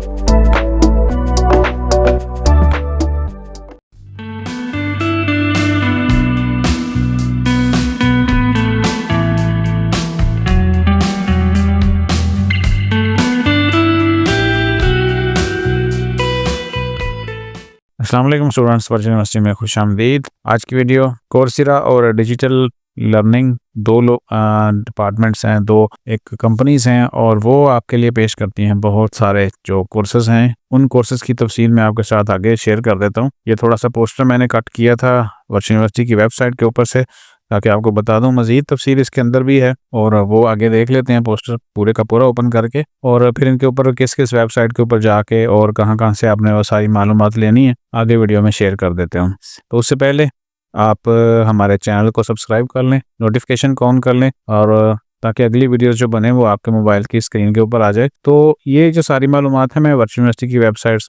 अस्सलाम वालेकुम students, virgin university में खुशामदीद। आज की वीडियो कोर्सेरा और डिजिटल लर्निंग दो डिपार्टमेंट्स हैं, दो एक कंपनीज हैं और वो आपके लिए पेश करती हैं बहुत सारे जो कोर्सेज हैं। उन कोर्सेज की तफसील मैं आपके साथ आगे शेयर कर देता हूँ। ये थोड़ा सा पोस्टर मैंने कट किया था वर्जिन यूनिवर्सिटी की वेबसाइट के ऊपर से, ताकि आपको बता दूं। मज़ीद तफसील इसके अंदर भी है और वो आगे देख लेते हैं पोस्टर पूरे का पूरा ओपन करके, और फिर इनके ऊपर किस किस वेबसाइट के ऊपर जाके और कहाँ कहाँ से आपने वो सारी मालूमात लेनी है आगे वीडियो में शेयर कर देते हैं। तो उससे पहले आप हमारे चैनल को सब्सक्राइब कर लें, नोटिफिकेशन को ऑन कर लें, और ताकि अगली वीडियोस जो बने वो आपके मोबाइल की स्क्रीन के ऊपर आ जाए। तो ये जो सारी मालूमात है मैं वर्चुअल यूनिवर्सिटी की वेबसाइट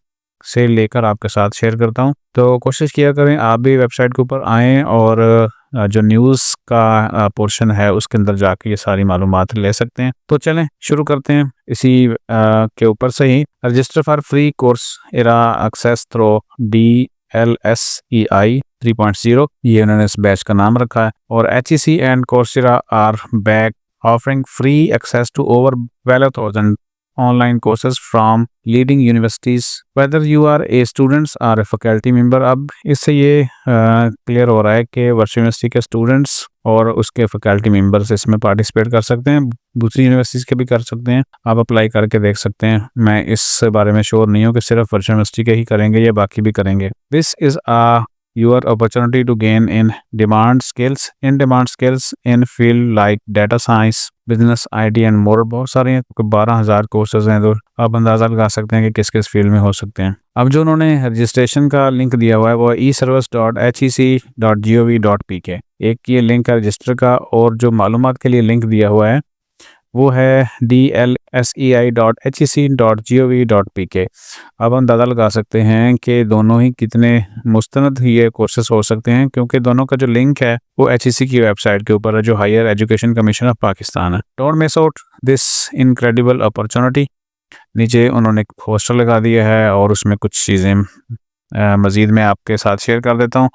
से लेकर आपके साथ शेयर करता हूँ। तो कोशिश किया करें आप भी वेबसाइट के ऊपर आएँ और जो न्यूज़ का पोर्शन है उसके अंदर जाके ये सारी मालूमात ले सकते हैं। तो चलें शुरू करते हैं इसी के ऊपर से ही। Register for free Coursera access through DLSEI 3.0, ये उन्होंने इस बैच का नाम रखा है। और HEC and Coursera are back offering free access to over 12,000 online courses from leading universities whether you are a students or a faculty member। अब इससे ये क्लियर हो रहा है कि वर्चुअल यूनिवर्सिटी के स्टूडेंट्स और उसके फैकल्टी मेंबर्स इसमें पार्टिसिपेट कर सकते हैं, दूसरी यूनिवर्सिटीज़ के भी कर सकते हैं। आप अप्लाई करके देख सकते हैं। मैं इस बारे में श्योर नहीं हूँ कि सिर्फ वर्चुअल यूनिवर्सिटी के ही करेंगे या बाकी भी करेंगे। This is your opportunity to gain in demand skills in field like data science, business IT and more। बहुत सारे हैं, 12,000 कोर्सेज हैं, तो आप अंदाज़ा लगा सकते हैं कि किस किस फील्ड में हो सकते हैं। अब जो उन्होंने रजिस्ट्रेशन का लिंक दिया हुआ है वो eservice.hec.gov.pk, एक ये लिंक है रजिस्टर का, और जो मालूमात के लिए लिंक दिया हुआ है वो है DLSEI.hec.gov.pk। अब अंदाज़ा लगा सकते हैं कि दोनों ही कितने मुस्तनद ये कोर्सेस हो सकते हैं, क्योंकि दोनों का जो लिंक है वो HEC की वेबसाइट के ऊपर है, जो higher education commission of Pakistan है। Don't miss out this incredible opportunity. नीचे उन्होंने एक पोस्टर लगा दिया है और उसमें कुछ चीज़ें मज़ीद मैं आपके साथ शेयर कर देता हूँ।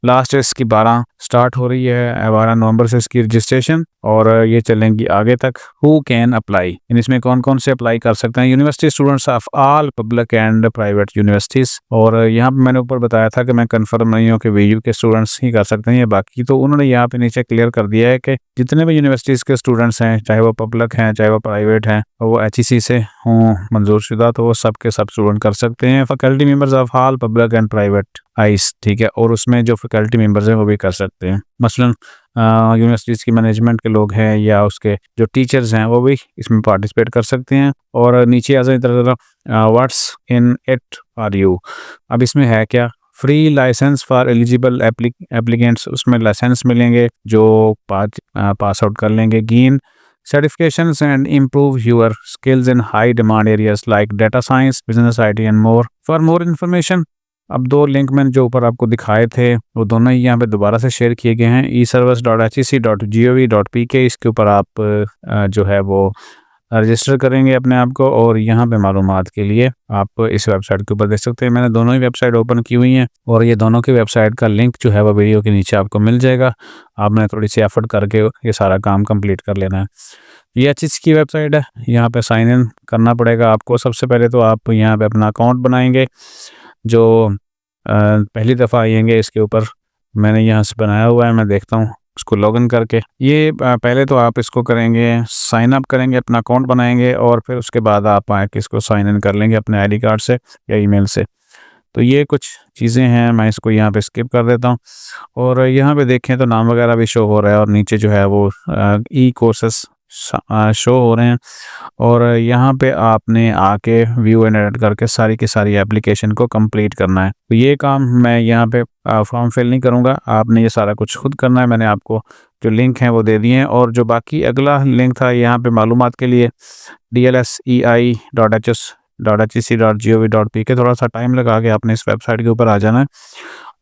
लास्ट इसकी 12 स्टार्ट हो रही है, 12 नवंबर से इसकी रजिस्ट्रेशन, और ये चलेंगी आगे तक। हु कैन अप्लाई, इसमें कौन कौन से अप्लाई कर सकते हैं? University students of all public and private universities. और यहाँ पे मैंने ऊपर बताया था कि मैं कंफर्म नहीं हूँ कि VU के स्टूडेंट्स ही कर सकते हैं या बाकी, तो उन्होंने यहाँ पे नीचे क्लियर कर दिया है कि जितने भी यूनिवर्सिटीज़ के स्टूडेंट्स हैं, चाहे वो पब्लिक हैं चाहे वो प्राइवेट हैं, और वो HEC से हों मंजूर शुदा, तो वो सब के सब स्टूडेंट कर सकते हैं। Faculty members of all public and private ice, ठीक है, और उसमें जो फैकल्टी मेंबर्स हैं वो भी कर सकते हैं। मसलन यूनिवर्सिटीज़ की मैनेजमेंट के लोग हैं या उसके जो टीचर्स हैं वो भी इसमें पार्टिसिपेट कर सकते हैं। और नीचे आ जाए what's in it for you. अब इसमें है क्या? Free license for eligible applicants, उसमें लाइसेंस मिलेंगे जो पास आउट कर लेंगे। Gain certifications and improve your skills in high demand areas like data science, business IT and more। For more information, अब दो लिंक मैंने जो ऊपर आपको दिखाए थे वो दोनों ही यहाँ पे दोबारा से शेयर किए गए हैं। eservice.hec.gov.pk, इसके ऊपर आप जो है वो रजिस्टर करेंगे अपने आप को, और यहाँ पे मालूमात के लिए आप इस वेबसाइट के ऊपर देख सकते हैं। मैंने दोनों ही वेबसाइट ओपन की हुई हैं और ये दोनों की वेबसाइट का लिंक जो है वो वीडियो के नीचे आपको मिल जाएगा। आपने थोड़ी सी एफर्ट करके ये सारा काम कंप्लीट कर लेना है। ये HEC की वेबसाइट है, यहाँ पे साइन इन करना पड़ेगा आपको। सबसे पहले तो आप यहाँ पे अपना अकाउंट बनाएंगे, जो पहली दफ़ा आएंगे इसके ऊपर। मैंने यहाँ से बनाया हुआ है, मैं देखता हूँ उसको लॉगिन करके। ये पहले तो आप इसको करेंगे, साइन अप करेंगे, अपना अकाउंट बनाएंगे, और फिर उसके बाद आप आके इसको साइन इन कर लेंगे अपने ID कार्ड से या ईमेल से। तो ये कुछ चीज़ें हैं, मैं इसको यहाँ पे स्किप कर देता हूँ। और यहाँ पे देखें तो नाम वगैरह भी शो हो रहा है, और नीचे जो है वो ई-कोर्सेस शो हो रहे हैं। और यहाँ पे आपने आके व्यू एंड एडिट करके सारी की सारी एप्लीकेशन को कंप्लीट करना है। तो ये काम मैं यहाँ पे फॉर्म फिल नहीं करूँगा, आपने ये सारा कुछ खुद करना है। मैंने आपको जो लिंक हैं वो दे दिए हैं, और जो बाकी अगला लिंक था यहाँ पे मालूमात के लिए DLSEI.hec.gov.pk, थोड़ा सा टाइम लगा के आपने इस वेबसाइट के ऊपर आ जाना है।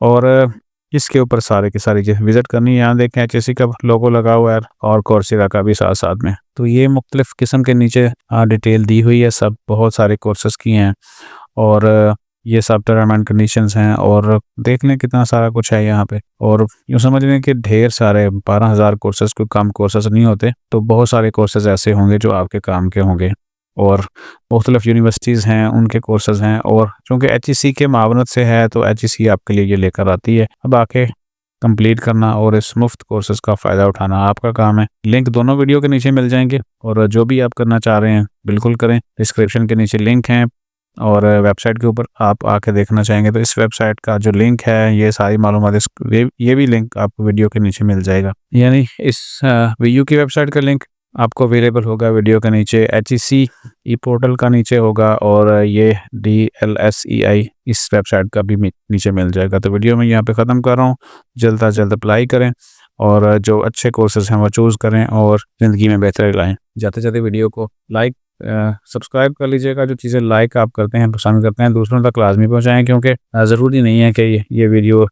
और इसके ऊपर सारे की सारी चीज़ विजिट करनी है। यहाँ देखें HSC का लोगो लगा हुआ है और कोर्सेरा का भी साथ साथ में। तो ये मुख्तलिफ किस्म के नीचे डिटेल दी हुई है, सब बहुत सारे कोर्सेज़ की हैं और ये सब टर्म एंड कंडीशंस हैं और देख लें कितना सारा कुछ है यहाँ पे। और यूँ समझ लें कि ढेर सारे 12,000 कोर्सेज़, कोई कम कोर्सेज़ नहीं होते। तो बहुत सारे कोर्सेज़ ऐसे होंगे जो आपके काम के होंगे और मुख्तलिफ यूनिवर्सिटीज़ हैं, उनके कोर्सेज़ हैं। और चूँकि HEC के मावनत से है तो HEC आपके लिए ये लेकर आती है। अब आके कंप्लीट करना और इस मुफ्त कोर्सेज़ का फ़ायदा उठाना आपका काम है। लिंक दोनों वीडियो के नीचे मिल जाएंगे और जो भी आप करना चाह रहे हैं बिल्कुल करें। डिस्क्रिप्शन के नीचे लिंक हैं और वेबसाइट के ऊपर आप आके देखना चाहेंगे तो इस वेबसाइट का जो लिंक है, ये सारी मालूमात ये भी लिंक आपको वीडियो के नीचे मिल जाएगा। यानी इस VU की वेबसाइट का लिंक आपको अवेलेबल होगा वीडियो के नीचे, HEC ई पोर्टल का नीचे होगा और ये DLSEI इस वेबसाइट का भी नीचे मिल जाएगा। तो वीडियो में यहाँ पे ख़त्म कर रहा हूँ। जल्द अज जल्द अप्लाई करें और जो अच्छे कोर्सेज़ हैं वो चूज़ करें और ज़िंदगी में बेहतरी लाएँ। जाते जाते वीडियो को लाइक सब्सक्राइब कर लीजिएगा। जो चीज़ें लाइक आप करते हैं, पसंद करते हैं, दूसरों तक लाजमी पहुँचाएँ क्योंकि ज़रूरी नहीं है कि ये वीडियो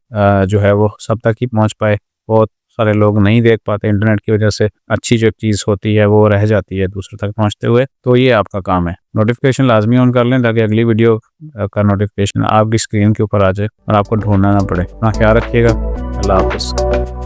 जो है वो सब तक ही पहुँच पाए। बहुत सारे लोग नहीं देख पाते इंटरनेट की वजह से, अच्छी जो चीज़ होती है वो रह जाती है दूसरों तक पहुँचते हुए। तो ये आपका काम है। नोटिफिकेशन लाजमी ऑन कर लें ताकि अगली वीडियो का नोटिफिकेशन आपकी स्क्रीन के ऊपर आ जाए और आपको ढूंढना ना पड़े। अपना ख्याल रखिएगा। अल्लाह हाफ़िज़।